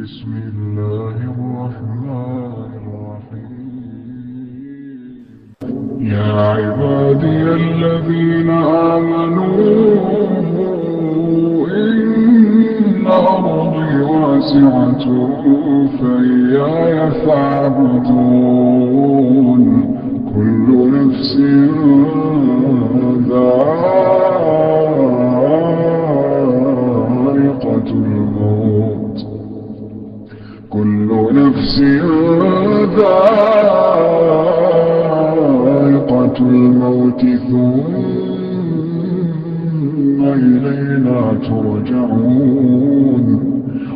بسم الله الرحمن الرحيم. يا عبادي الذين آمنوا إن أرضي واسعة فإياي فاعبدون. كل نفس ذائقة الموت كل نفس ذائقة الموت ثم إلينا ترجعون.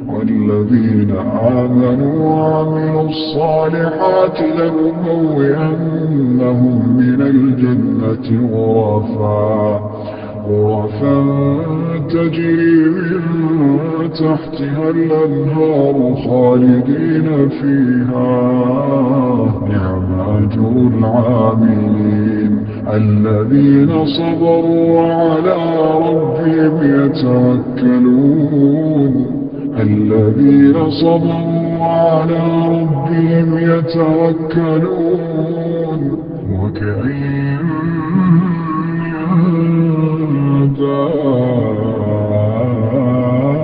والذين آمنوا وعملوا الصالحات لنبوئنهم من الجنة غرفا تجري من تحتها الأنهار خالدين فيها. نعم أجر العاملين الذين صبروا وعلى ربهم يتوكلون. الذين صبروا وعلى ربهم يتوكلون. وكأين من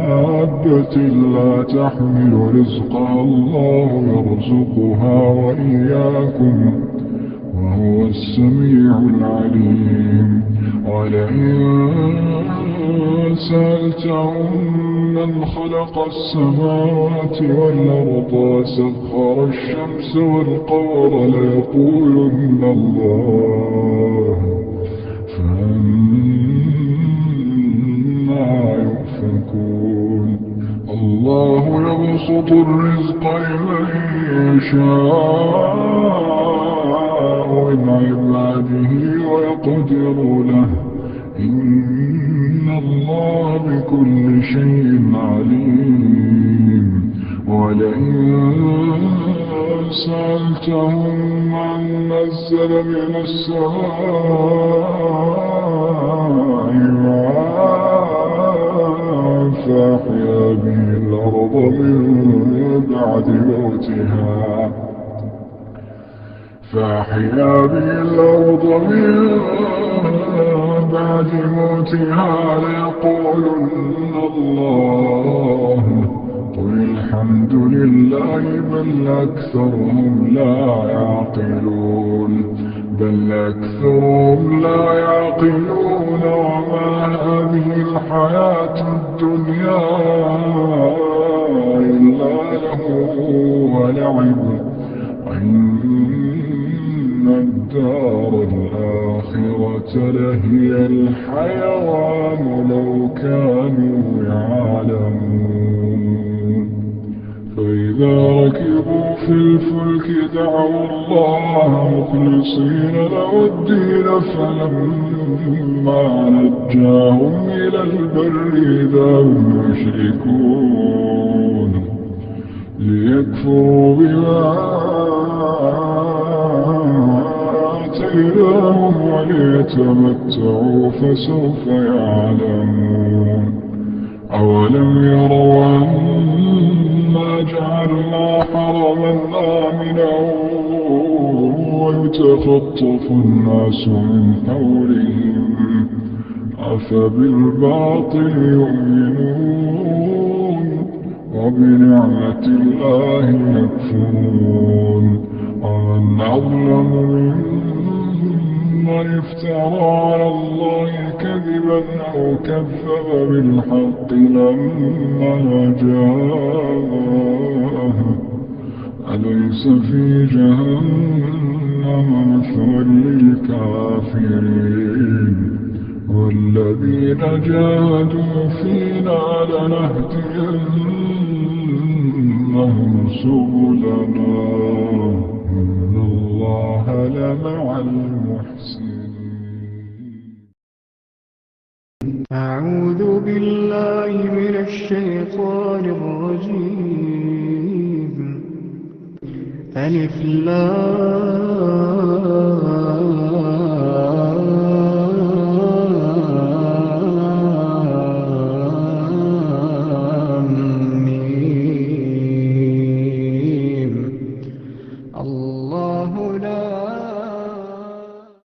دابة لا تحمل رزقها الله يرزقها وإياكم وهو السميع العليم. ولئن سألتهم من خلق السماوات والأرض وسخر الشمس والقمر ليقولن الله فأنا يؤفكون. الله يبسط الرزق لمن يشاء من عباده ويقدر له إن الله بكل شيء عليم. ولئن سألتهم من نزل من السماء ماء فأحيا به الأرض من بعد موتها ليقولن الله. قل الحمد لله بل أكثرهم لا يعقلون. وما هذه الحياة الدنيا إلا لهو ولعب وإن الدار الآخرة لهي الحيوان لو كانوا يعلمون. فإذا ركبوا في الفلك دعوا الله مخلصين له الدين فلما نجاهم إلى البر إذا هم يشركون. ليكفروا بما آتيناهم وليتمتعوا فسوف يعلمون. أولم يروا أنا جعلنا حرما آمنا ويتخطف الناس من حولهم أفبالباطل يؤمنون وبنعمة الله يكفرون. ومن أظلم ممن افترى على الله كذبا أو كذب بالحق لما جاءه. أليس في جهنم مثوى للكافرين. والذين جاهدوا فينا لنهدينهم سبلنا إن الله لمع المحسنين. أعوذ بالله من الشيطان الرجيم. ألف لام